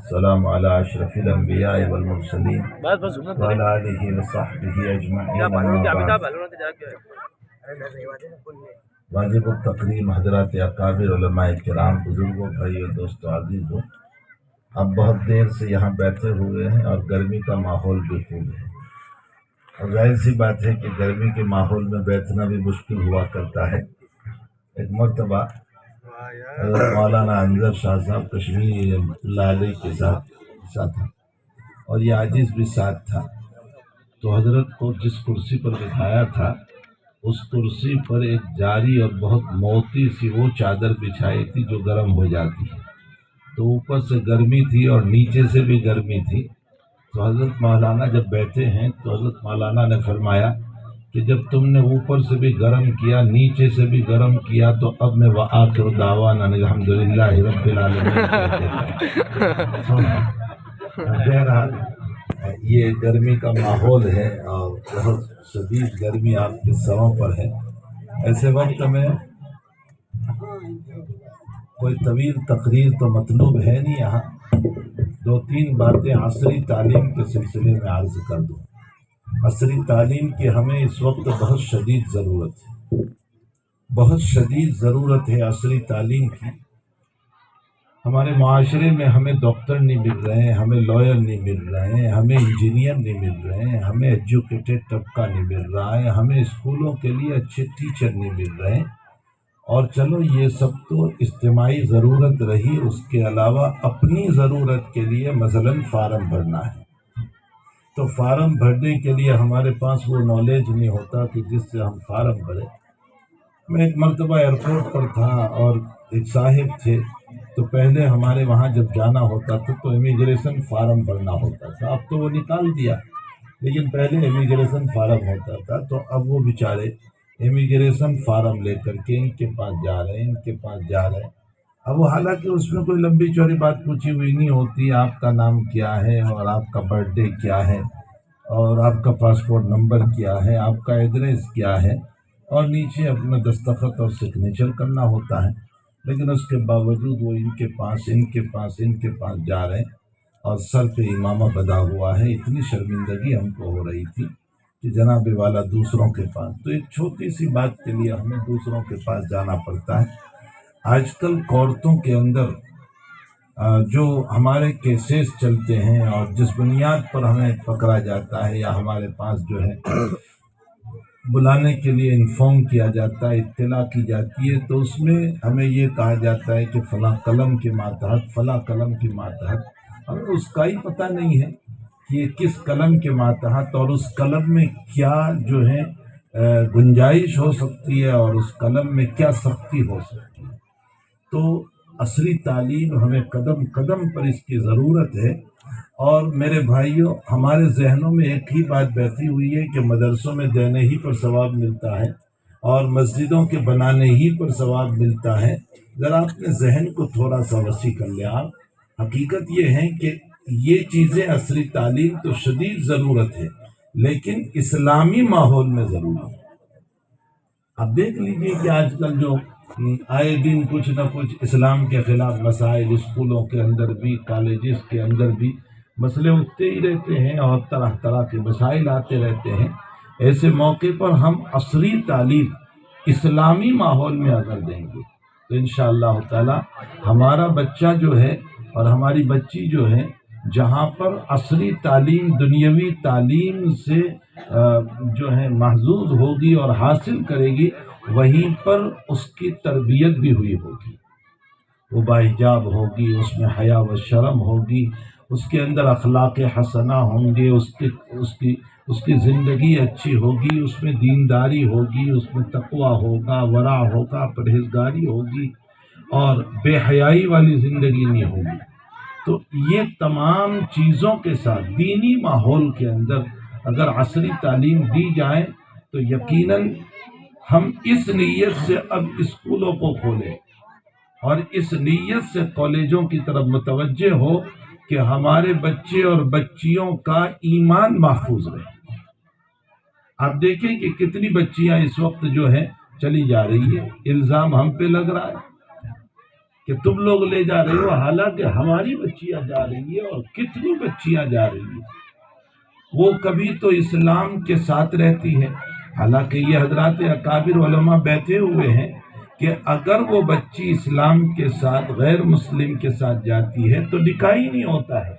السلام علی اشرف الانبیاء والمرسلین وعلی آلہ وصحبہ اجمعین اما بعد۔ واجب التقریم حضرات اکابر علماء کرام، بزرگوں، بھائیوں، دوستوں، عزیزوں، اب بہت دیر سے یہاں بیٹھے ہوئے ہیں اور گرمی کا ماحول بھی خوب ہے، اور ظاہر سی بات ہے کہ گرمی کے ماحول میں بیٹھنا بھی مشکل ہوا کرتا ہے۔ ایک مرتبہ حضرت مولانا انور شاہ صاحب کشمیری رحمۃ اللہ علیہ کے ساتھ تھا، اور یہ عاجز بھی ساتھ تھا، تو حضرت کو جس کرسی پر بٹھایا تھا اس کرسی پر ایک جاری اور بہت موٹی سی وہ چادر بچھائی تھی جو گرم ہو جاتی ہے، تو اوپر سے گرمی تھی اور نیچے سے بھی گرمی تھی۔ تو حضرت مولانا جب بیٹھے ہیں تو حضرت مولانا نے فرمایا کہ جب تم نے اوپر سے بھی گرم کیا، نیچے سے بھی گرم کیا، تو اب میں وآخر دعوانا الحمدللہ رب العالمین کہتے ہیں۔ بہرحال یہ گرمی کا ماحول ہے اور بہت شدید گرمی آپ کے سروں پر ہے۔ ایسے وقت میں کوئی طویل تقریر تو مطلوب ہے نہیں، یہاں دو تین باتیں عصری تعلیم کے سلسلے میں عرض کر دوں۔ عصری تعلیم کی ہمیں اس وقت بہت شدید ضرورت ہے، بہت شدید ضرورت ہے عصری تعلیم کی۔ ہمارے معاشرے میں ہمیں ڈاکٹر نہیں مل رہے ہیں، ہمیں لائر نہیں مل رہے ہیں، ہمیں انجینئر نہیں مل رہے ہیں، ہمیں ایجوکیٹڈ طبقہ نہیں مل رہا ہے، ہمیں اسکولوں کے لیے اچھے ٹیچر نہیں مل رہے ہیں۔ اور چلو یہ سب تو اجتماعی ضرورت رہی، اس کے علاوہ اپنی ضرورت کے لیے مثلاً فارم بھرنا ہے، تو فارم بھرنے کے لیے ہمارے پاس وہ نالج نہیں ہوتا کہ جس سے ہم فارم بھریں۔ میں ایک مرتبہ ایئرپورٹ پر تھا اور ایک صاحب تھے، تو پہلے ہمارے وہاں جب جانا ہوتا تھا تو امیگریشن فارم بھرنا ہوتا تھا، اب تو وہ نکال دیا، لیکن پہلے امیگریشن فارم ہوتا تھا۔ تو اب وہ بیچارے امیگریشن فارم لے کر کے ان کے پاس جا رہے ہیں، ان کے پاس جا رہے ہیں۔ اب وہ حالانکہ اس میں کوئی لمبی چوڑی بات پوچھی ہوئی نہیں ہوتی، آپ کا نام کیا ہے اور آپ کا برتھ ڈے کیا ہے اور آپ کا پاسپورٹ نمبر کیا ہے، آپ کا ایڈریس کیا ہے، اور نیچے اپنا دستخط اور سگنیچر کرنا ہوتا ہے۔ لیکن اس کے باوجود وہ ان کے پاس جا رہے ہیں اور سر پہ امامہ بندھا ہوا ہے۔ اتنی شرمندگی ہم کو ہو رہی تھی کہ جناب والا دوسروں کے پاس، تو ایک چھوٹی سی بات کے لیے ہمیں دوسروں کے پاس جانا پڑتا ہے۔ آج کل کورٹوں کے اندر جو ہمارے کیسز چلتے ہیں اور جس بنیاد پر ہمیں پکڑا جاتا ہے یا ہمارے پاس جو ہے بلانے کے لیے انفارم کیا جاتا ہے، اطلاع کی جاتی ہے، تو اس میں ہمیں یہ کہا جاتا ہے کہ فلاں قلم کے ماتحت، فلاں قلم کے ماتحت، ہمیں اس کا ہی پتہ نہیں ہے کہ یہ کس قلم کے ماتحت اور اس قلم میں کیا جو ہے گنجائش ہو سکتی ہے اور اس قلم میں کیا سختی ہو سکتی ہے۔ تو عصری تعلیم ہمیں قدم قدم پر اس کی ضرورت ہے۔ اور میرے بھائیوں، ہمارے ذہنوں میں ایک ہی بات بیٹھی ہوئی ہے کہ مدرسوں میں دینے ہی پر ثواب ملتا ہے اور مسجدوں کے بنانے ہی پر ثواب ملتا ہے۔ ذرا اپنے ذہن کو تھوڑا سا وسیع کر لیں آپ۔ حقیقت یہ ہے کہ یہ چیزیں عصری تعلیم تو شدید ضرورت ہے، لیکن اسلامی ماحول میں ضروری ہے۔ اب دیکھ لیجئے کہ آج کل جو آئے دن کچھ نہ کچھ اسلام کے خلاف مسائل اسکولوں کے اندر بھی، کالجز کے اندر بھی مسئلے اٹھتے ہی رہتے ہیں اور طرح طرح کے مسائل آتے رہتے ہیں۔ ایسے موقع پر ہم عصری تعلیم اسلامی ماحول میں اگر دیں گے تو انشاءاللہ تعالی ہمارا بچہ جو ہے اور ہماری بچی جو ہے، جہاں پر عصری تعلیم دنیاوی تعلیم سے جو ہے محظوظ ہوگی اور حاصل کرے گی، وہیں پر اس کی تربیت بھی ہوئی ہوگی، وہ باحجاب ہوگی، اس میں حیا و شرم ہوگی، اس کے اندر اخلاق حسنہ ہوں گے، اس کی زندگی اچھی ہوگی، اس میں دینداری ہوگی، اس میں تقوی ہوگا، ورع ہوگا، پرہیزگاری ہوگی اور بے حیائی والی زندگی نہیں ہوگی۔ تو یہ تمام چیزوں کے ساتھ دینی ماحول کے اندر اگر عصری تعلیم دی جائے تو یقیناً ہم اس نیت سے اب اسکولوں کو کھولیں اور اس نیت سے کالجوں کی طرف متوجہ ہو کہ ہمارے بچے اور بچیوں کا ایمان محفوظ رہے۔ آپ دیکھیں کہ کتنی بچیاں اس وقت جو ہیں چلی جا رہی ہے، الزام ہم پہ لگ رہا ہے کہ تم لوگ لے جا رہے ہو، حالانکہ ہماری بچیاں جا رہی ہیں اور کتنی بچیاں جا رہی ہیں، وہ کبھی تو اسلام کے ساتھ رہتی ہے۔ حالانکہ یہ حضرات اکابر علماء بیٹھے ہوئے ہیں کہ اگر وہ بچی اسلام کے ساتھ غیر مسلم کے ساتھ جاتی ہے تو نکاح ہی نہیں ہوتا ہے،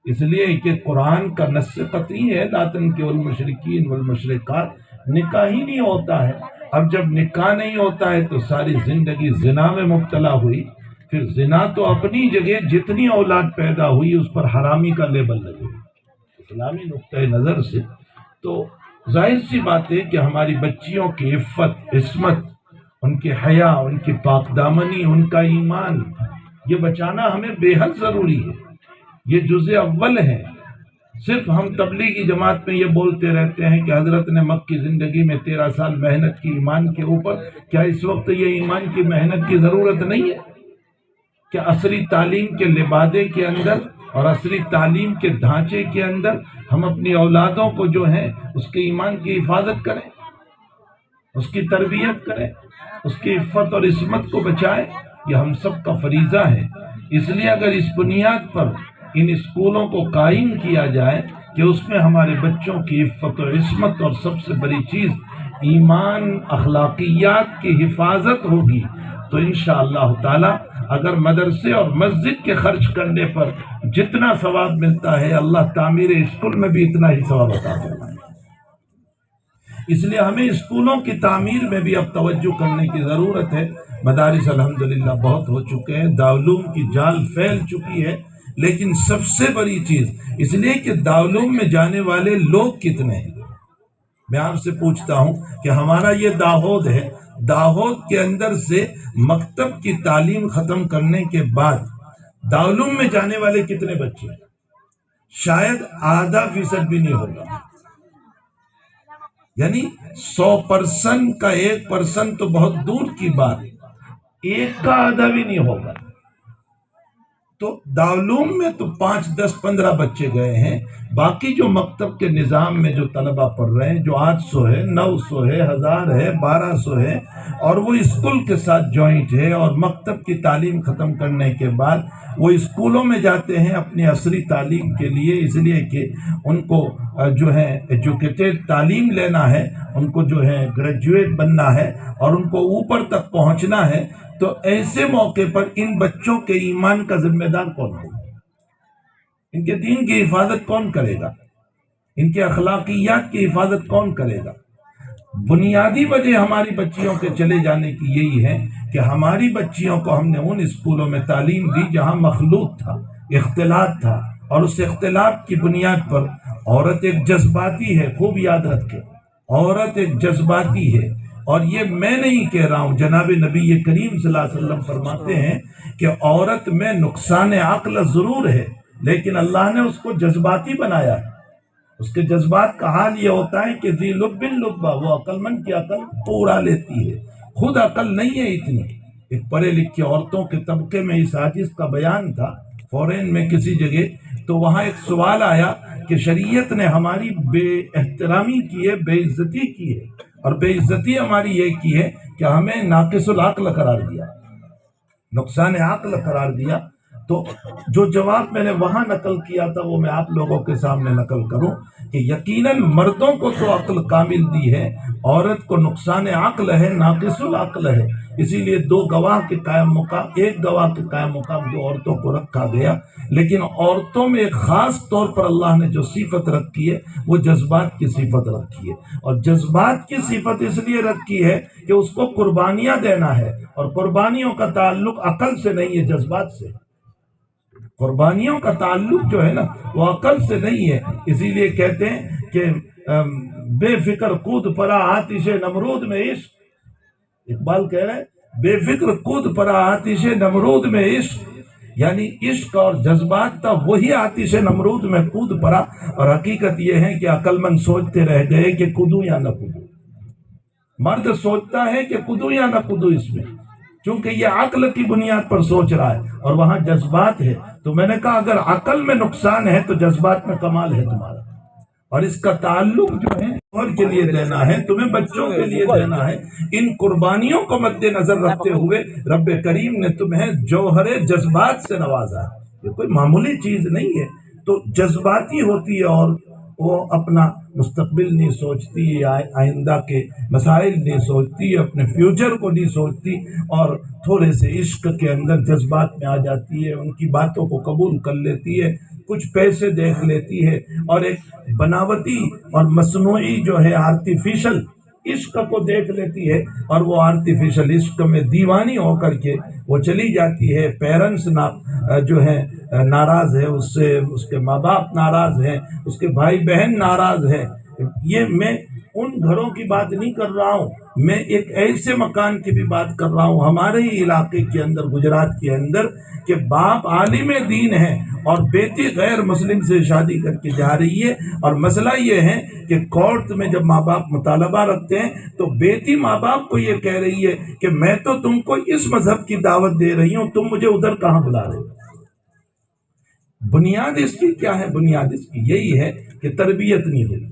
اس لیے کہ قرآن کا نص قطعی ہے لا تنکحوا المشرکین والمشرکات، نکاح ہی نہیں ہوتا ہے۔ اب جب نکاح نہیں ہوتا ہے تو ساری زندگی زنا میں مبتلا ہوئی، پھر زنا تو اپنی جگہ جتنی اولاد پیدا ہوئی اس پر حرامی کا لیبل لگے اسلامی نقطۂ نظر سے۔ تو ظاہر سی بات ہے کہ ہماری بچیوں کی عفت، عصمت، ان کے حیا، ان کی پاک دامنی، ان کا ایمان، یہ بچانا ہمیں بے حد ضروری ہے، یہ جزء اول ہے۔ صرف ہم تبلیغی جماعت میں یہ بولتے رہتے ہیں کہ حضرت نے مکی زندگی میں 13 سال محنت کی ایمان کے اوپر، کیا اس وقت یہ ایمان کی محنت کی ضرورت نہیں ہے؟ کہ عصری تعلیم کے لبادے کے اندر اور عصری تعلیم کے ڈھانچے کے اندر ہم اپنی اولادوں کو جو ہے اس کے ایمان کی حفاظت کریں، اس کی تربیت کریں، اس کی عفت اور عصمت کو بچائیں، یہ ہم سب کا فریضہ ہے۔ اس لیے اگر اس بنیاد پر ان اسکولوں کو قائم کیا جائے کہ اس میں ہمارے بچوں کی عفت و عصمت اور سب سے بڑی چیز ایمان، اخلاقیات کی حفاظت ہوگی، تو انشاءاللہ تعالی اگر مدرسے اور مسجد کے خرچ کرنے پر جتنا ثواب ملتا ہے، اللہ تعمیر اسکول میں بھی اتنا ہی ثواب عطا فرمائے۔ اس لیے ہمیں اسکولوں کی تعمیر میں بھی اب توجہ کرنے کی ضرورت ہے۔ مدارس الحمدللہ بہت ہو چکے ہیں، دارالعلوم کی جال پھیل چکی ہے، لیکن سب سے بڑی چیز اس لیے کہ دارالعلوم میں جانے والے لوگ کتنے ہیں۔ میں آپ سے پوچھتا ہوں کہ ہمارا یہ داہود ہے، داہود کے اندر سے مکتب کی تعلیم ختم کرنے کے بعد دارالعلوم میں جانے والے کتنے بچے ہیں؟ شاید آدھا فیصد بھی نہیں ہوگا، یعنی 100% کا 1% تو بہت دور کی بات، 1 کا آدھا بھی نہیں ہوگا۔ تو دارالعلوم میں تو 5، 10، 15 بچے گئے ہیں، باقی جو مکتب کے نظام میں جو طلبہ پڑھ رہے ہیں، جو 800 ہے، 900 ہے، 1000 ہے، 1200 ہے، اور وہ اسکول کے ساتھ جوائنٹ ہے، اور مکتب کی تعلیم ختم کرنے کے بعد وہ اسکولوں میں جاتے ہیں اپنی عصری تعلیم کے لیے، اس لیے کہ ان کو جو ہے ایجوکیٹڈ تعلیم لینا ہے، ان کو جو ہے گریجویٹ بننا ہے اور ان کو اوپر تک پہنچنا ہے۔ تو ایسے موقع پر ان بچوں کے ایمان کا ذمہ دار کون ہوگا؟ ان کے دین کی حفاظت کون کرے گا؟ ان کے اخلاقیات کی حفاظت کون کرے گا؟ بنیادی وجہ ہماری بچیوں کے چلے جانے کی یہی ہے کہ ہماری بچیوں کو ہم نے ان اسکولوں میں تعلیم دی جہاں مخلوط تھا، اختلاط تھا، اور اس اختلاط کی بنیاد پر عورت ایک جذباتی ہے، خوب یاد رکھیں، عورت ایک جذباتی ہے۔ اور یہ میں نہیں کہہ رہا ہوں، جناب نبی کریم صلی اللہ علیہ وسلم فرماتے ہیں کہ عورت میں نقصان عقل ضرور ہے، لیکن اللہ نے اس کو جذباتی بنایا ہے۔ اس کے جذبات کا حال یہ ہوتا ہے کہ ذی لب لبہ، وہ عقل مند کی عقل کو اڑا لیتی ہے، خود عقل نہیں ہے اتنی۔ ایک پڑھے لکھے عورتوں کے طبقے میں اس حدیث کا بیان تھا فورین میں کسی جگہ، تو وہاں ایک سوال آیا کہ شریعت نے ہماری بے احترامی کی ہے، بے عزتی کی ہے، اور بے عزتی ہماری یہ کی ہے کہ ہمیں ناقص العقل قرار دیا، نقصان عقل قرار دیا۔ تو جو جواب میں نے وہاں نقل کیا تھا وہ میں آپ لوگوں کے سامنے نقل کروں کہ یقیناً مردوں کو تو عقل کامل دی ہے، عورت کو نقصان عقل ہے، ناقص العقل ہے۔ اسی لیے 2 گواہ کے قائم مقام، 1 گواہ کے قائم مقام 2 عورتوں کو رکھا گیا، لیکن عورتوں میں ایک خاص طور پر اللہ نے جو صفت رکھی ہے وہ جذبات کی صفت رکھی ہے، اور جذبات کی صفت اس لیے رکھی ہے کہ اس کو قربانیاں دینا ہے، اور قربانیوں کا تعلق عقل سے نہیں ہے، جذبات سے۔ قربانیوں کا تعلق جو ہے نا وہ عقل سے نہیں ہے، اسی لیے کہتے ہیں کہ بے فکر کود پڑا آتش نمرود میں عشق، اقبال کہہ رہے ہیں بے فکر کود پڑا آتش نمرود میں عشق، یعنی عشق اور جذبات تھا وہی آتش نمرود میں کود پڑا، اور حقیقت یہ ہے کہ عقل مند سوچتے رہ گئے کہ کودوں یا نہ کودوں۔ مرد سوچتا ہے کہ کودوں یا نہ کودوں اس میں، چونکہ یہ عقل کی بنیاد پر سوچ رہا ہے اور وہاں جذبات ہے۔ تو میں نے کہا اگر عقل میں نقصان ہے تو جذبات میں کمال ہے تمہارا، اور اس کا تعلق جو ہے اور کے لیے دینا ہے، تمہیں بچوں کے لیے دینا ہے۔ ان قربانیوں کو مد نظر رکھتے ہوئے رب کریم نے تمہیں جوہر جذبات سے نوازا ہے۔ یہ کوئی معمولی چیز نہیں ہے۔ تو جذباتی ہوتی ہے اور وہ اپنا مستقبل نہیں سوچتی، آئندہ کے مسائل نہیں سوچتی، اپنے فیوچر کو نہیں سوچتی، اور تھوڑے سے عشق کے اندر جذبات میں آ جاتی ہے، ان کی باتوں کو قبول کر لیتی ہے، کچھ پیسے دیکھ لیتی ہے، اور ایک بناوٹی اور مصنوعی جو ہے آرٹیفیشل عشق کو دیکھ لیتی ہے، اور وہ آرٹیفیشل عشق میں دیوانی ہو کر کے وہ چلی جاتی ہے۔ پیرنٹس جو ہے ناراض ہے اس سے، اس کے ماں باپ ناراض ہیں، اس کے بھائی بہن ناراض ہیں۔ یہ میں ان گھروں کی بات نہیں کر رہا ہوں، میں ایک ایسے مکان کی بھی بات کر رہا ہوں ہمارے ہی علاقے کے اندر، گجرات کے اندر، کہ باپ عالم دین ہے اور بیٹی غیر مسلم سے شادی کر کے جا رہی ہے، اور مسئلہ یہ ہے کہ کورٹ میں جب ماں باپ مطالبہ رکھتے ہیں تو بیٹی ماں باپ کو یہ کہہ رہی ہے کہ میں تو تم کو اس مذہب کی دعوت دے رہی ہوں، تم مجھے ادھر کہاں بلا رہے ہو؟ بنیاد اس کی کیا ہے؟ بنیاد اس کی یہی ہے کہ تربیت نہیں ہوئی۔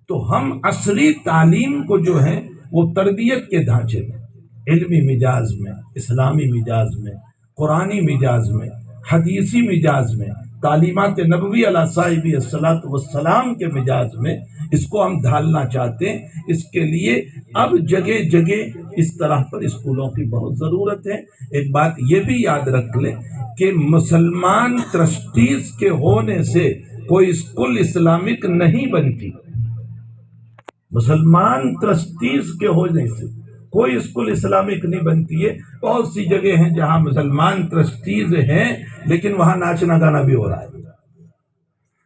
تو ہم عصری تعلیم کو جو ہے وہ تربیت کے ڈھانچے میں، علمی مجاز میں، اسلامی مجاز میں، قرآنی مجاز میں، حدیثی مجاز میں، تعلیمات نبوی علیہ صاحب الصلاۃ والسلام کے مجاز میں اس کو ہم ڈھالنا چاہتے ہیں۔ اس کے لیے اب جگہ جگہ اس طرح پر اسکولوں کی بہت ضرورت ہے۔ ایک بات یہ بھی یاد رکھ لیں کہ مسلمان ٹرسٹیز کے ہونے سے کوئی اسکول اسلامک نہیں بنتی۔ مسلمان ٹرسٹیز کے ہونے سے کوئی اسکول اسلامک نہیں بنتی ہے۔ بہت سی جگہ ہیں جہاں مسلمان ٹرسٹیز ہیں لیکن وہاں ناچنا گانا بھی ہو رہا ہے،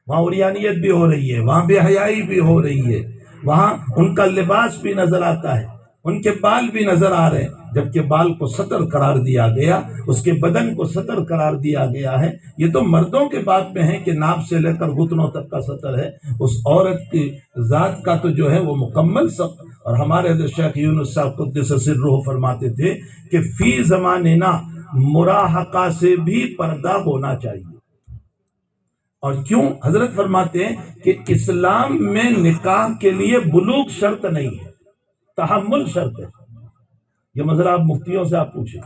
وہاں عریانیت بھی ہو رہی ہے، وہاں بے حیائی بھی ہو رہی ہے، وہاں ان کا لباس بھی نظر آتا ہے، ان کے بال بھی نظر آ رہے ہیں، جبکہ بال کو ستر قرار دیا گیا، اس کے بدن کو ستر قرار دیا گیا ہے۔ یہ تو مردوں کے بات میں ہے کہ ناپ سے لے کر گھٹنوں تک کا ستر ہے، اس عورت کی ذات کا تو جو ہے وہ مکمل ستر۔ اور ہمارے حضرت شیخ یونس صاحب قدس سرہ فرماتے تھے کہ فی زماننا مراہقہ سے بھی پردہ ہونا چاہیے۔ اور کیوں؟ حضرت فرماتے ہیں کہ اسلام میں نکاح کے لیے بلوغ شرط نہیں ہے، تحمل شرط ہے۔ یہ مسئلہ آپ مفتیوں سے آپ پوچھیں،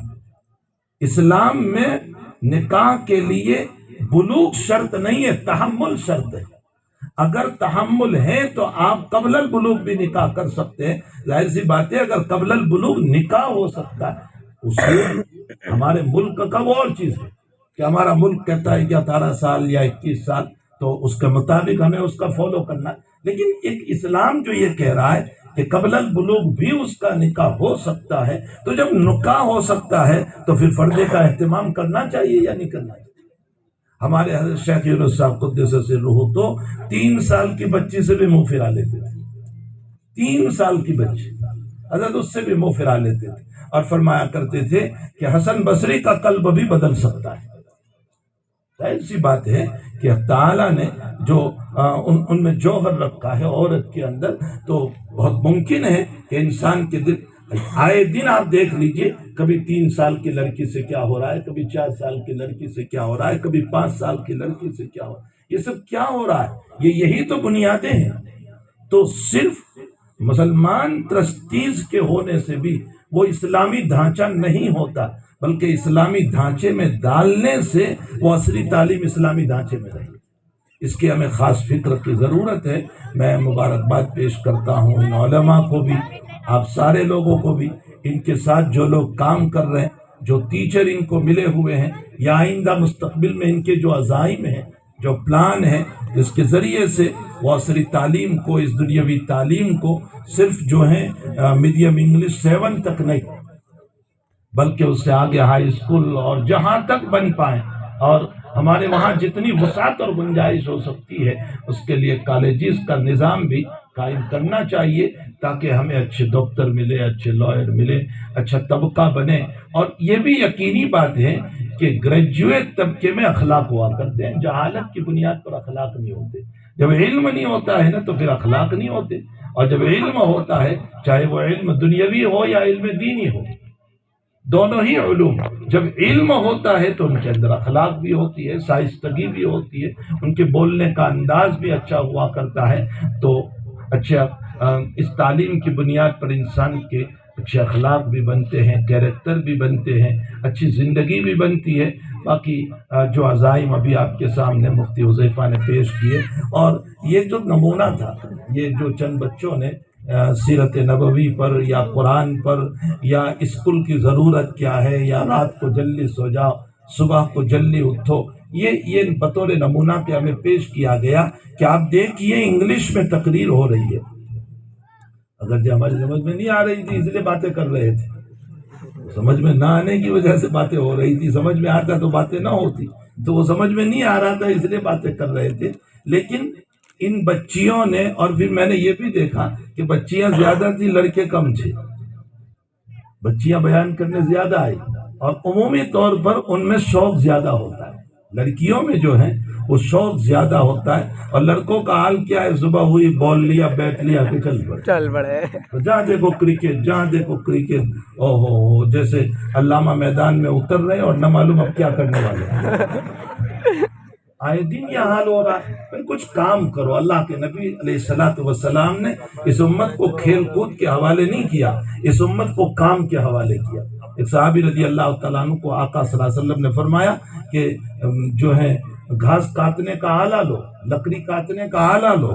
اسلام میں نکاح کے لیے بلوغ شرط نہیں ہے، تحمل شرط ہے۔ اگر تحمل ہے تو آپ قبل البلوغ بھی نکاح کر سکتے ہیں۔ ظاہر سی بات ہے اگر قبل البلوغ نکاح ہو سکتا ہے، اس ہمارے ملک کا وہ اور چیز ہے کہ ہمارا ملک کہتا ہے کہ 18 سال یا 21 سال، تو اس کے مطابق ہمیں اس کا فالو کرنا ہے۔ لیکن ایک اسلام جو یہ کہہ رہا ہے کہ قبل البلوغ بھی اس کا نکاح ہو سکتا ہے، تو جب نکاح ہو سکتا ہے تو پھر پردے کا اہتمام کرنا چاہیے یا نہیں کرنا چاہیے؟ ہمارے حضرت شیخ یونس صاحب قدس سرہ تو 3 سال کی بچی سے بھی منہ پھرا لیتے تھے، 3 سال کی بچی حضرت اس سے بھی منہ پھرا لیتے تھے، اور فرمایا کرتے تھے کہ حسن بصری کا قلب بھی بدل سکتا ہے۔ ایسی بات ہے کہ تعالیٰ نے جو ان میں جوہر رکھا ہے عورت کے اندر، تو بہت ممکن ہے کہ انسان کے دل آئے دن آپ دیکھ لیجئے، کبھی 3 سال کی لڑکی سے کیا ہو رہا ہے، کبھی 4 سال کی لڑکی سے کیا ہو رہا ہے، کبھی 5 سال کی لڑکی سے کیا ہو رہا ہے۔ یہ سب کیا ہو رہا ہے؟ یہی تو بنیادیں ہیں۔ تو صرف مسلمان ٹرسٹیز کے ہونے سے بھی وہ اسلامی ڈھانچہ نہیں ہوتا، بلکہ اسلامی ڈھانچے میں ڈالنے سے وہ عصری تعلیم اسلامی ڈھانچے میں رہے۔ اس کی ہمیں خاص فکر کی ضرورت ہے۔ میں مبارکباد پیش کرتا ہوں ان علماء کو بھی، آپ سارے لوگوں کو بھی، ان کے ساتھ جو لوگ کام کر رہے ہیں، جو ٹیچر ان کو ملے ہوئے ہیں، یا آئندہ مستقبل میں ان کے جو عزائم ہیں، جو پلان ہے، جس کے ذریعے سے وہ عصری تعلیم کو، اس دنیاوی تعلیم کو صرف جو ہے میڈیم انگلش 7 تک نہیں، بلکہ اس سے آگے ہائی اسکول اور جہاں تک بن پائیں، اور ہمارے وہاں جتنی وسعت اور گنجائش ہو سکتی ہے اس کے لیے کالجز کا نظام بھی قائم کرنا چاہیے، تاکہ ہمیں اچھے ڈاکٹر ملے، اچھے لائر ملے، اچھا طبقہ بنے۔ اور یہ بھی یقینی بات ہے کہ گریجویٹ طبقے میں اخلاق ہوا کرتے ہیں، جہالت کی بنیاد پر اخلاق نہیں ہوتے۔ جب علم نہیں ہوتا ہے نا تو پھر اخلاق نہیں ہوتے، اور جب علم ہوتا ہے، چاہے وہ علم دنیاوی ہو یا علم دینی ہو، دونوں ہی علوم، جب علم ہوتا ہے تو ان کے اندر اخلاق بھی ہوتی ہے، شائستگی بھی ہوتی ہے، ان کے بولنے کا انداز بھی اچھا ہوا کرتا ہے۔ تو اچھا اس تعلیم کی بنیاد پر انسان کے اچھے اخلاق بھی بنتے ہیں، کیریکٹر بھی بنتے ہیں، اچھی زندگی بھی بنتی ہے۔ باقی جو عزائم ابھی آپ کے سامنے مفتی حذیفہ نے پیش کیے، اور یہ جو نمونہ تھا، یہ جو چند بچوں نے سیرت نبوی پر یا قرآن پر یا اسکول کی ضرورت کیا ہے یا رات کو جلدی سو جاؤ صبح کو جلدی اٹھو، یہ بطور نمونہ کے ہمیں پیش کیا گیا کہ آپ دیکھیے انگلش میں تقریر ہو رہی ہے، اگر جو ہماری سمجھ میں نہیں آ رہی تھی اس لیے باتیں کر رہے تھے، سمجھ میں نہ آنے کی وجہ سے باتیں ہو رہی تھی، سمجھ میں آتا تو باتیں نہ ہوتی، تو وہ سمجھ میں نہیں آ رہا تھا اس لیے باتیں کر رہے تھے۔ لیکن ان بچیوں نے، اور پھر میں نے یہ بھی دیکھا کہ بچیاں زیادہ تھی، لڑکے کم تھے، بچیاں بیان کرنے زیادہ آئی، اور عمومی طور پر ان میں شوق زیادہ ہوتا ہے، لڑکیوں میں جو ہے وہ شوق زیادہ ہوتا ہے، اور لڑکوں کا حال کیا ہے، صبح ہوئی بال لیا بیٹھ لیا کہ چل پڑے، جہاں دیکھو کرکٹ، جہاں دیکھو کرکٹ، او ہو جیسے علامہ میدان میں اتر رہے اور نہ معلوم اب کیا کرنے والے ہیں۔ آئے دن یہ حال ہو رہا ہے، پھر کچھ کام کرو۔ اللہ کے نبی علیہ الصلوۃ والسلام نے اس امت کو کھیل کود کے حوالے نہیں کیا، اس امت کو کام کے حوالے کیا۔ ایک صحابی رضی اللہ تعالیٰ عنہ کو آقا صلی اللہ علیہ وسلم نے فرمایا کہ جو ہے گھاس کاٹنے کا آلہ لو، لکڑی کاٹنے کا آلہ لو،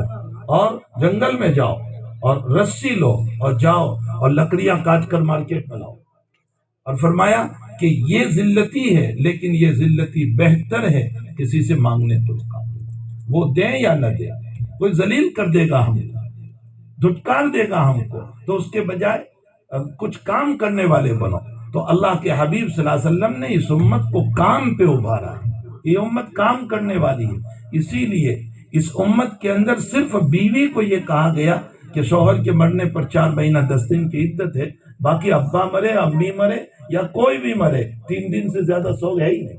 اور جنگل میں جاؤ اور رسی لو اور جاؤ اور لکڑیاں کاٹ کر مارکیٹ میں لاؤ، اور فرمایا کہ یہ ذلتی ہے، لیکن یہ ذلتی بہتر ہے کسی سے مانگنے تو کا، وہ دیں یا نہ دیں، کوئی ذلیل کر دے گا ہم کو، دھٹکار دے گا ہم کو، تو اس کے بجائے کچھ کام کرنے والے بنو۔ تو اللہ کے حبیب صلی اللہ علیہ وسلم نے اس امت کو کام پہ ابھارا ہے، یہ امت کام کرنے والی ہے، اسی لیے اس امت کے اندر صرف بیوی کو یہ کہا گیا کہ شوہر کے مرنے پر 4 مہینہ 10 دن کی عدت ہے، باقی ابا مرے، امی مرے یا کوئی بھی مرے 3 دن سے زیادہ سوگ ہے ہی نہیں۔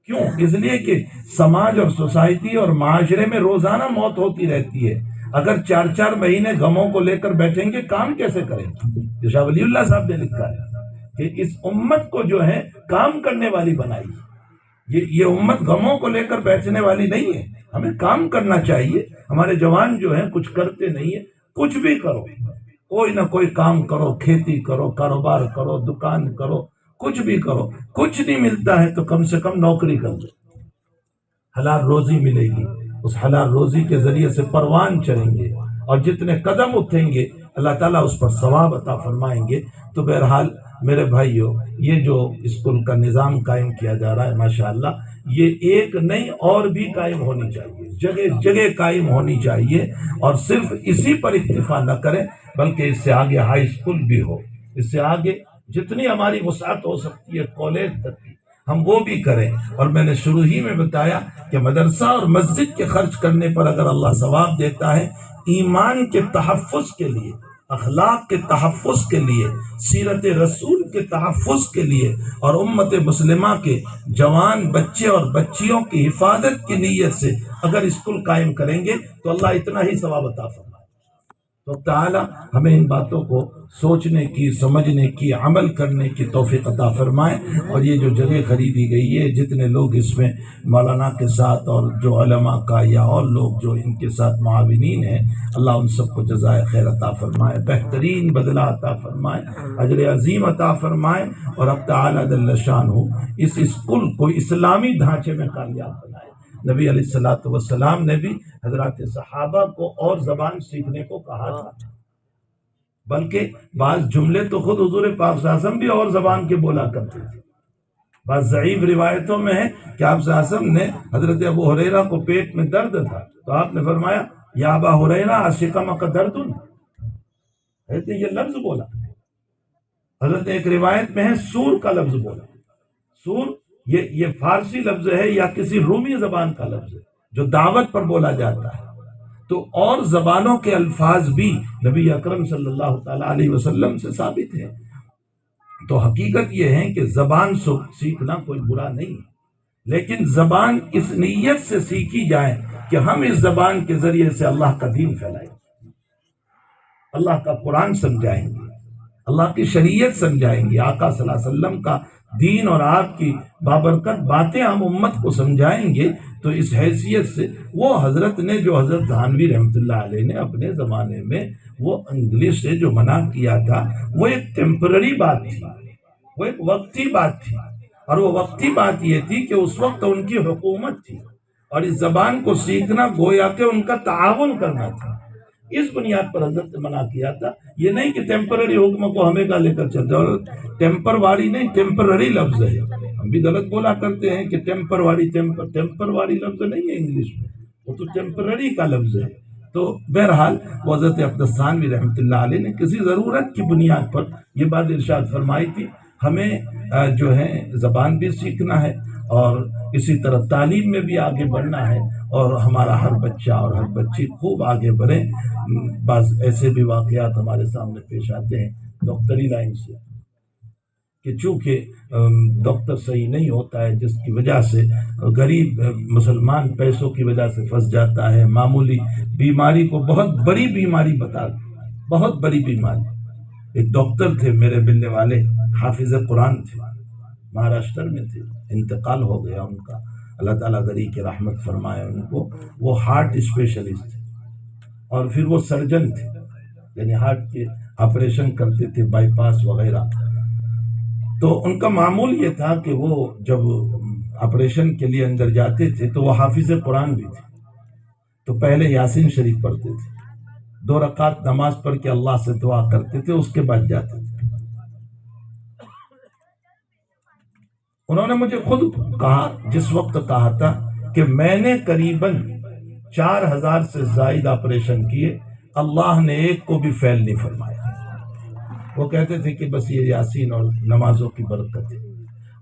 کیوں؟ اس لیے کہ سماج اور سوسائٹی اور معاشرے میں روزانہ موت ہوتی رہتی ہے، اگر 4 مہینے غموں کو لے کر بیٹھیں گے کام کیسے کریں گے؟ شاہ ولی اللہ صاحب نے لکھا ہے کہ اس امت کو جو ہے کام کرنے والی بنائی، یہ امت غموں کو لے کر بیٹھنے والی نہیں ہے، ہمیں کام کرنا چاہیے۔ ہمارے جوان جو ہیں کچھ کرتے نہیں ہیں، کچھ بھی کرو، کوئی نہ کوئی کام کرو، کھیتی کرو، کاروبار کرو، دکان کرو، کچھ بھی کرو، کچھ نہیں ملتا ہے تو کم سے کم نوکری کر دو، حلال روزی ملے گی، اس حلال روزی کے ذریعے سے پروان چڑھیں گے، اور جتنے قدم اٹھیں گے اللہ تعالیٰ اس پر ثواب عطا فرمائیں گے۔ تو بہرحال میرے بھائیوں، یہ جو اسکول کا نظام قائم کیا جا رہا ہے ماشاءاللہ، یہ ایک نہیں اور بھی قائم ہونی چاہیے، جگہ جگہ قائم ہونی چاہیے، اور صرف اسی پر اکتفا نہ کریں بلکہ اس سے آگے ہائی اسکول بھی ہو، اس سے آگے جتنی ہماری وسعت ہو سکتی ہے کالج تک کی ہم وہ بھی کریں۔ اور میں نے شروع ہی میں بتایا کہ مدرسہ اور مسجد کے خرچ کرنے پر اگر اللہ ثواب دیتا ہے، ایمان کے تحفظ کے لیے، اخلاق کے تحفظ کے لیے، سیرت رسول کے تحفظ کے لیے، اور امت مسلمہ کے جوان بچے اور بچیوں کی حفاظت کی نیت سے اگر اسکول قائم کریں گے تو اللہ اتنا ہی ثواب عطا فرمائے۔ تو تعالی ہمیں ان باتوں کو سوچنے کی، سمجھنے کی، عمل کرنے کی توفیق عطا فرمائے۔ اور یہ جو جگہ خریدی گئی ہے، جتنے لوگ اس میں مولانا کے ساتھ اور جو علماء کا یا اور لوگ جو ان کے ساتھ معاونین ہیں، اللہ ان سب کو جزائے خیر عطا فرمائے، بہترین بدلہ عطا فرمائے، اجر عظیم عطا فرمائے، اور اب تعالی جل شانہ اس اسکول کو اسلامی ڈھانچے میں کامیاب بنائے۔ نبی علیہ الصلوۃ والسلام نے بھی حضرات صحابہ کو اور زبان سیکھنے کو کہا تھا، بلکہ بعض جملے تو خود حضور پاک صلی اللہ علیہ وسلم بھی اور زبان کے بولا کرتے تھے۔ بعض ضعیف روایتوں میں ہے کہ آپ صلی اللہ علیہ وسلم نے حضرت ابو ہریرہ کو پیٹ میں درد تھا تو آپ نے فرمایا یا ابا ہریرہ اشکمک درد، یہ لفظ بولا۔ حضرت ایک روایت میں ہے سور کا لفظ بولا، سور یہ فارسی لفظ ہے یا کسی رومی زبان کا لفظ ہے جو دعوت پر بولا جاتا ہے۔ تو اور زبانوں کے الفاظ بھی نبی اکرم صلی اللہ تعالی علیہ وسلم سے ثابت ہے۔ تو حقیقت یہ ہے کہ زبان سیکھنا کوئی برا نہیں ہے، لیکن زبان اس نیت سے سیکھی جائے کہ ہم اس زبان کے ذریعے سے اللہ کا دین پھیلائیں، اللہ کا قرآن سمجھائیں گے، اللہ کی شریعت سمجھائیں گے، آقا صلی اللہ علیہ وسلم کا دین اور آپ کی بابرکت باتیں ہم امت کو سمجھائیں گے، تو اس حیثیت سے وہ حضرت نے جو حضرت تھانوی رحمۃ اللہ علیہ نے اپنے زمانے میں وہ انگلش سے جو منع کیا تھا وہ ایک ٹیمپرری بات تھی، وہ ایک وقتی بات تھی، اور وہ وقتی بات یہ تھی کہ اس وقت ان کی حکومت تھی اور اس زبان کو سیکھنا گویا کہ ان کا تعاون کرنا تھا، اس بنیاد پر حضرت نے منع کیا تھا۔ یہ نہیں کہ ٹیمپرری حکم کو ہمیں کا لے کر چلتے، اور ٹیمپر واری نہیں، ٹیمپرری لفظ ہے، ہم بھی غلط بولا کرتے ہیں کہ ٹیمپر واری، ٹیمپر واری لفظ نہیں ہے انگلش میں، وہ تو ٹیمپرری کا لفظ ہے۔ تو بہرحال وہ حضرت اقدس ثانوی رحمۃ اللہ علیہ نے کسی ضرورت کی بنیاد پر یہ بات ارشاد فرمائی تھی، ہمیں جو ہے زبان بھی سیکھنا ہے اور اسی طرح تعلیم میں بھی آگے بڑھنا ہے، اور ہمارا ہر بچہ اور ہر بچی خوب آگے بڑھے۔ بعض ایسے بھی واقعات ہمارے سامنے پیش آتے ہیں ڈاکٹری لائن سے کہ چونکہ ڈاکٹر صحیح نہیں ہوتا ہے، جس کی وجہ سے غریب مسلمان پیسوں کی وجہ سے پھنس جاتا ہے، معمولی بیماری کو بہت بڑی بیماری بتا، بہت بڑی بیماری۔ ایک ڈاکٹر تھے میرے ملنے والے، حافظ قرآن تھے، مہاراشٹر میں تھے، انتقال ہو گیا ان کا، اللہ تعالیٰ غری کی رحمت فرمائے ان کو۔ وہ ہارٹ اسپیشلسٹ تھے اور پھر وہ سرجن تھے، یعنی ہارٹ کے آپریشن کرتے تھے، بائی پاس وغیرہ۔ تو ان کا معمول یہ تھا کہ وہ جب آپریشن کے لیے اندر جاتے تھے تو وہ حافظ قرآن بھی تھے، تو پہلے یاسین شریف پڑھتے تھے، 2 رکعت نماز پڑھ کے اللہ سے دعا کرتے تھے، اس کے بعد جاتے تھے۔ انہوں نے مجھے خود کہا، جس وقت کہا تھا کہ میں نے قریباً 4000 سے زائد آپریشن کیے، اللہ نے ایک کو بھی فیل نہیں فرمایا۔ وہ کہتے تھے کہ بس یہ یاسین اور نمازوں کی برکت ہے۔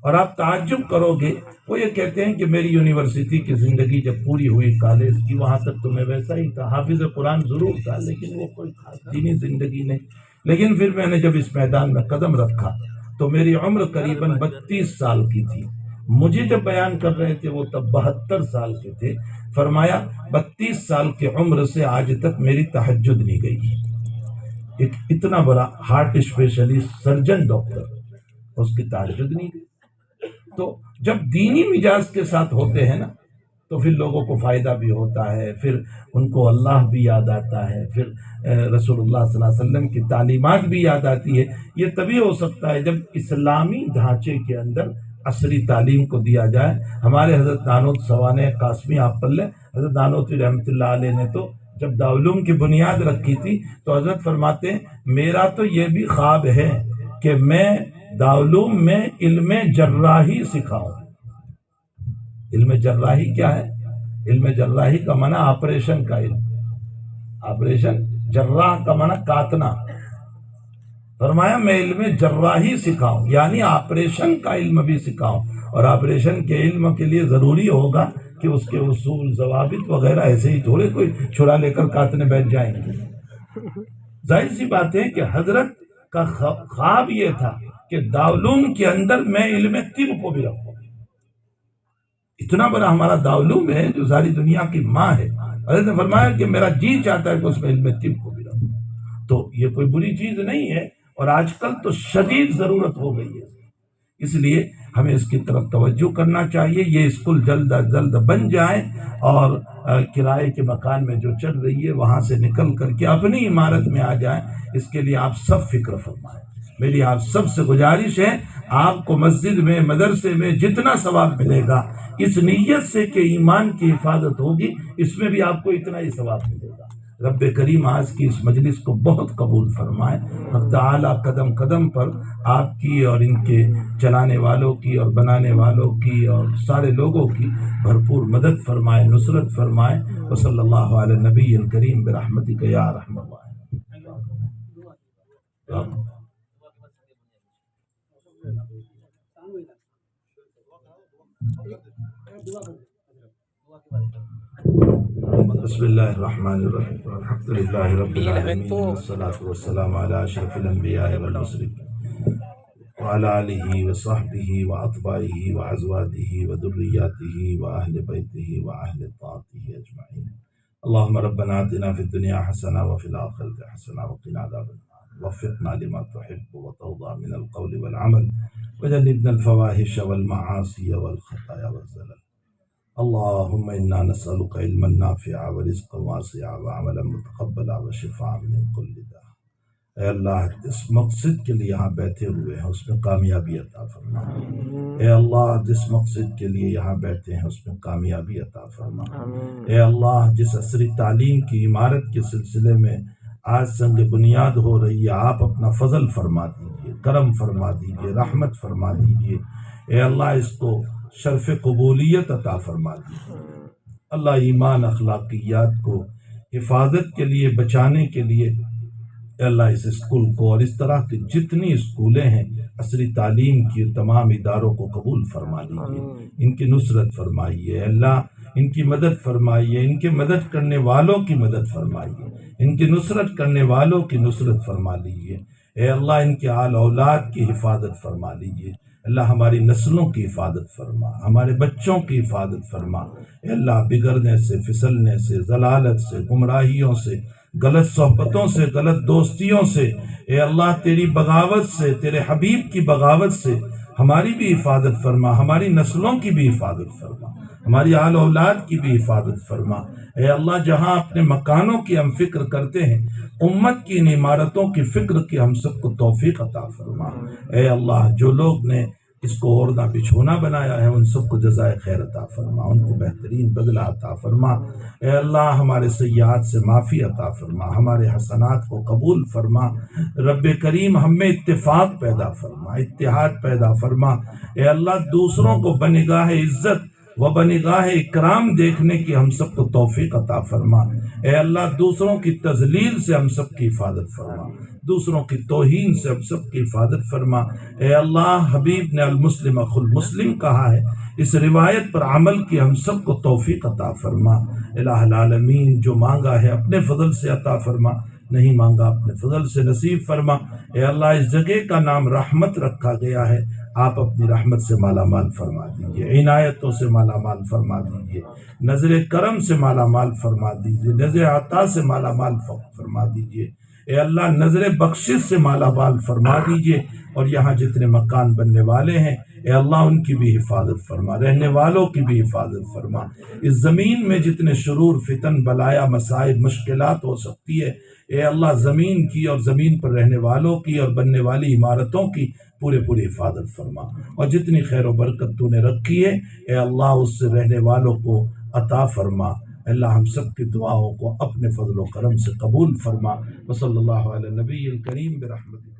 اور آپ تعجب کرو گے، وہ یہ کہتے ہیں کہ میری یونیورسٹی کی زندگی جب پوری ہوئی کالج کی، وہاں تک تو میں ویسا ہی تھا، حافظ قرآن ضرور تھا لیکن وہ کوئی خاص دینی زندگی نہیں۔ لیکن پھر میں نے جب اس میدان میں قدم رکھا تو میری عمر قریباً 32 سال کی تھی، مجھے جب بیان کر رہے تھے وہ تب 72 سال کے تھے۔ فرمایا 32 سال کی عمر سے آج تک میری تہجد نہیں گئی۔ ایک اتنا بڑا ہارٹ اسپیشلسٹ سرجن ڈاکٹر، اس کی تہجد نہیں گئی۔ تو جب دینی مزاج کے ساتھ ہوتے ہیں نا تو پھر لوگوں کو فائدہ بھی ہوتا ہے، پھر ان کو اللہ بھی یاد آتا ہے، پھر رسول اللہ صلی اللہ علیہ وسلم کی تعلیمات بھی یاد آتی ہے۔ یہ تبھی ہو سکتا ہے جب اسلامی ڈھانچے کے اندر عصری تعلیم کو دیا جائے۔ ہمارے حضرت نانوت سوانح قاسمی آپ پڑھ لیں، حضرت نانوتوی رحمۃ اللہ علیہ نے تو جب دارالعلوم کی بنیاد رکھی تھی تو حضرت فرماتے ہیں میرا تو یہ بھی خواب ہے کہ میں دارالعلوم میں علم جراحی سکھاؤں۔ علم جراحی کیا ہے؟ علم جراحی کا معنی آپریشن کا علم، آپریشن، جراح کا معنی کاٹنا۔ فرمایا میں علم جراحی سکھاؤں، یعنی آپریشن کا علم بھی سکھاؤں، اور آپریشن کے علم کے لیے ضروری ہوگا کہ اس کے اصول، ضوابط وغیرہ ایسے ہی تھوڑے کوئی چھڑا لے کر کاٹنے بیٹھ جائیں گے۔ ظاہر سی بات ہے کہ حضرت کا خواب یہ تھا کہ دارالعلوم کے اندر میں علم طب کو بھی رکھوں۔ اتنا بڑا ہمارا دارالعلوم ہے جو ساری دنیا کی ماں ہے، حضرت نے فرمایا کہ میرا جی چاہتا ہے کہ اس میں علم طب کو بھی رکھوں۔ تو یہ کوئی بری چیز نہیں ہے، اور آج کل تو شدید ضرورت ہو گئی ہے، اس لیے ہمیں اس کی طرف توجہ کرنا چاہیے۔ یہ اسکول جلد از جلد بن جائے اور کرائے کے مکان میں جو چل رہی ہے وہاں سے نکل کر کے اپنی عمارت میں آ جائیں، اس کے لیے آپ سب فکر فرمائیں۔ میری آپ سب سے گزارش ہے، آپ کو مسجد میں، مدرسے میں جتنا ثواب ملے گا اس نیت سے کہ ایمان کی حفاظت ہوگی، اس میں بھی آپ کو اتنا ہی ثواب ملے گا۔ رب کریم آج کی اس مجلس کو بہت قبول فرمائے، رب تعالیٰ قدم قدم پر آپ کی اور ان کے چلانے والوں کی اور بنانے والوں کی اور سارے لوگوں کی بھرپور مدد فرمائے، نصرت فرمائے۔ وصلی اللہ علی نبی الکریم برحمتک یا ارحم الراحمین۔ بسم اللہ الرحمن الرحیم، الحمد للہ رب العالمین، والصلاة والسلام علی اشرف الانبیاء والمرسلین وعلی آلہ وصحبہ واتباعہ وازواجہ وذریاتہ واہل بیتہ واہل طاعتہ اجمعین۔ اللہم ربنا آتنا فی الدنیا حسنہ وفی الآخرۃ حسنہ وقنا عذاب النار، وفقنا لما تحب وترضى من القول والعمل، وجنبنا الفواحش والمعاصی والخطایا والزلل۔ اللهم انا نسألك علما نافعا ورزقا واسعا وعملا متقبلا وشفاء من كل داء۔ اے اللہ جس مقصد کے لیے یہاں بیٹھے ہوئے ہیں اس میں کامیابی عطا فرما۔ اے اللہ جس مقصد کے لیے یہاں بیٹھے ہیں اس میں کامیابی عطا فرما۔ اے اللہ جس عصری تعلیم کی عمارت کے سلسلے میں آج سنگ بنیاد ہو رہی ہے، آپ اپنا فضل فرما دیجیے، کرم فرما دیجیے، رحمت فرما دیجیے۔ اے اللہ اس کو شرف قبولیت عطا فرما دیجیے۔ اللہ ایمان اخلاقیات کو حفاظت کے لیے، بچانے کے لیے اے اللہ اس اسکول کو اور اس طرح کی جتنی اسکولیں ہیں عصری تعلیم کی تمام اداروں کو قبول فرما لیجیے، ان کی نصرت فرمائیے۔ اے اللہ ان کی مدد فرمائیے، ان کے مدد کرنے والوں کی مدد فرمائیے، ان کی نصرت کرنے والوں کی نصرت فرما لیجیے۔ اے اللہ ان کے آل اولاد کی حفاظت فرما لیجیے۔ اللہ ہماری نسلوں کی حفاظت فرما، ہمارے بچوں کی حفاظت فرما۔ اے اللہ بگڑنے سے، پھسلنے سے، ضلالت سے، گمراہیوں سے، غلط صحبتوں سے، غلط دوستیوں سے، اے اللہ تیری بغاوت سے، تیرے حبیب کی بغاوت سے ہماری بھی حفاظت فرما، ہماری نسلوں کی بھی حفاظت فرما، ہماری آل اولاد کی بھی حفاظت فرما۔ اے اللہ جہاں اپنے مکانوں کی ہم فکر کرتے ہیں، امت کی ان عمارتوں کی فکر کی ہم سب کو توفیق عطا فرما۔ اے اللہ جو لوگ نے اس کو اوڑھنا بچھونا بنایا ہے ان سب کو جزائے خیر عطا فرما، ان کو بہترین بدلہ عطا فرما۔ اے اللہ ہمارے سیئات سے معافی عطا فرما، ہمارے حسنات کو قبول فرما۔ رب کریم ہم میں اتفاق پیدا فرما، اتحاد پیدا فرما۔ اے اللہ دوسروں کو بنگاہ عزت و بنگاہ اکرام دیکھنے کی ہم سب کو توفیق عطا فرما۔ اے اللہ دوسروں کی تذلیل سے ہم سب کی حفاظت فرما، دوسروں کی توہین سے ہم سب کی حفاظت فرما۔ اے اللہ حبیب نے المسلم اخو المسلم کہا ہے، اس روایت پر عمل کی ہم سب کو توفیق عطا فرما۔ الہ العالمین جو مانگا ہے اپنے فضل سے عطا فرما، نہیں مانگا اپنے فضل سے نصیب فرما۔ اے اللہ اس جگہ کا نام رحمت رکھا گیا ہے، آپ اپنی رحمت سے مالا مال فرما دیجیے، عنایتوں سے مالا مال فرما دیجیے، نظر کرم سے مالا مال فرما دیجیے، نظر عطا سے مالا مال فرما دیجیے۔ اے اللہ نظر بخشش سے مالا مال فرما دیجیے، اور یہاں جتنے مکان بننے والے ہیں اے اللہ ان کی بھی حفاظت فرما، رہنے والوں کی بھی حفاظت فرما۔ اس زمین میں جتنے شرور، فتن، بلایا، مصائب، مشکلات ہو سکتی ہے اے اللہ زمین کی اور زمین پر رہنے والوں کی اور بننے والی عمارتوں کی پوری حفاظت فرما، اور جتنی خیر و برکت تو نے رکھی ہے اے اللہ اس سے رہنے والوں کو عطا فرما۔ اللہ ہم سب کی دعاؤں کو اپنے فضل و کرم سے قبول فرما۔ وصلی اللہ علی نبی الکریم برحمتہ۔